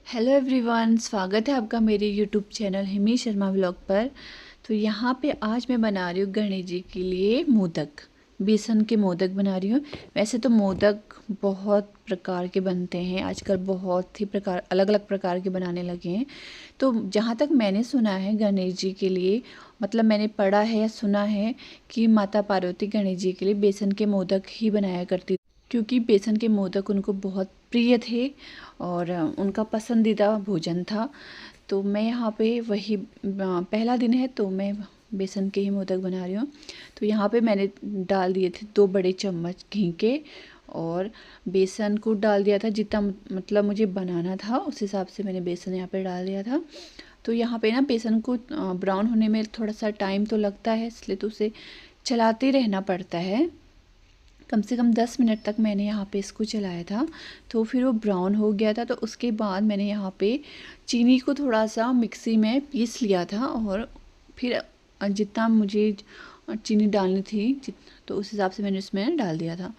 Hello everyone, स्वागत है आपका मेरे यूट्यूब चैनल हिमी शर्मा व्लॉग पर। तो यहाँ पे आज मैं बना रही हूँ गणेश जी के लिए मोदक। बेसन के मोदक बना रही हूँ। वैसे तो मोदक बहुत प्रकार के बनते हैं आजकल, बहुत ही प्रकार अलग अलग प्रकार के बनाने लगे हैं। तो जहाँ तक मैंने सुना है गणेश जी के लिए, मतलब मैंने पढ़ा है या सुना है कि माता पार्वती गणेश जी के लिए बेसन के मोदक ही बनाया करती, क्योंकि बेसन के मोदक उनको बहुत प्रिय थे और उनका पसंदीदा भोजन था। तो मैं यहाँ पे वही पहला दिन है तो मैं बेसन के ही मोदक बना रही हूँ। तो यहाँ पे मैंने डाल दिए थे 2 बड़े चम्मच घी के, और बेसन को डाल दिया था जितना मतलब मुझे बनाना था उस हिसाब से मैंने बेसन यहाँ पे डाल दिया था। तो यहाँ पे ना बेसन को ब्राउन होने में थोड़ा सा टाइम तो लगता है, इसलिए तो उसे चलाते रहना पड़ता है। कम से कम 10 मिनट तक मैंने यहाँ पे इसको चलाया था। तो फिर वो ब्राउन हो गया था। तो उसके बाद मैंने यहाँ पे चीनी को थोड़ा सा मिक्सी में पीस लिया था, और फिर जितना मुझे चीनी डालनी थी तो उस हिसाब से मैंने उसमें डाल दिया था।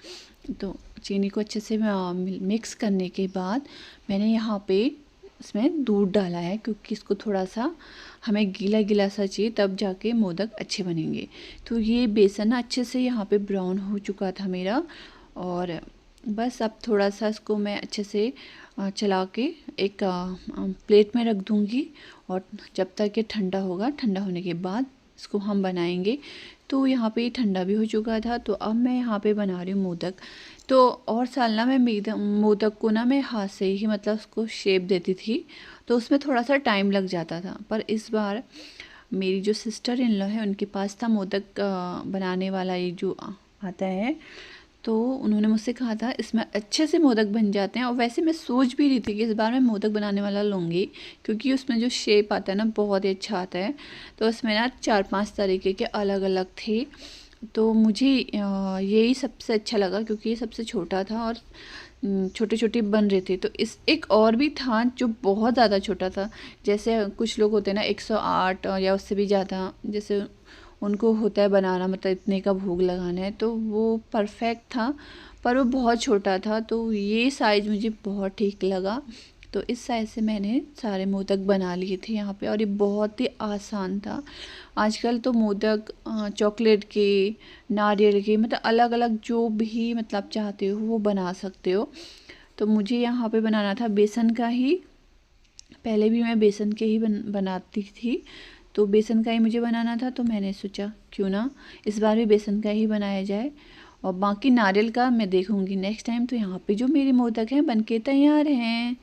तो चीनी को अच्छे से मिक्स करने के बाद मैंने यहाँ पे इसमें दूध डाला है, क्योंकि इसको थोड़ा सा हमें गीला गीला सा चाहिए, तब जाके मोदक अच्छे बनेंगे। तो ये बेसन अच्छे से यहाँ पे ब्राउन हो चुका था मेरा, और बस अब थोड़ा सा इसको मैं अच्छे से चला के एक प्लेट में रख दूँगी, और जब तक ये ठंडा होगा, ठंडा होने के बाद इसको हम बनाएंगे। तो यहाँ पे ठंडा भी हो चुका था। तो अब मैं यहाँ पे बना रही हूँ मोदक। तो और साल ना मैं मोदक को ना मैं हाथ से ही मतलब उसको शेप देती थी, तो उसमें थोड़ा सा टाइम लग जाता था। पर इस बार मेरी जो सिस्टर इन लॉ है उनके पास था मोदक बनाने वाला ये जो आता है, तो उन्होंने मुझसे कहा था इसमें अच्छे से मोदक बन जाते हैं। और वैसे मैं सोच भी रही थी कि इस बार मैं मोदक बनाने वाला लूँगी, क्योंकि उसमें जो शेप आता है ना बहुत ही अच्छा आता है। तो उसमें ना 4-5 तरीके के अलग अलग थे। तो मुझे यही सबसे अच्छा लगा, क्योंकि ये सबसे छोटा था और छोटे छोटे बन रहे थे। तो इस एक और भी था जो बहुत ज़्यादा छोटा था। जैसे कुछ लोग होते हैं ना 108 या उससे भी ज़्यादा, जैसे उनको होता है बनाना, मतलब इतने का भोग लगाना है, तो वो परफेक्ट था। पर वो बहुत छोटा था, तो ये साइज़ मुझे बहुत ठीक लगा। तो इस साइज़ से मैंने सारे मोदक बना लिए थे यहाँ पे, और ये बहुत ही आसान था। आजकल तो मोदक चॉकलेट के, नारियल के, मतलब अलग अलग जो भी मतलब चाहते हो वो बना सकते हो। तो मुझे यहाँ पे बनाना था बेसन का ही। पहले भी मैं बेसन के ही बनाती थी, तो बेसन का ही मुझे बनाना था। तो मैंने सोचा क्यों ना इस बार भी बेसन का ही बनाया जाए, और बाकी नारियल का मैं देखूंगी नेक्स्ट टाइम। तो यहाँ पे जो मेरे मोदक हैं बनके तैयार हैं।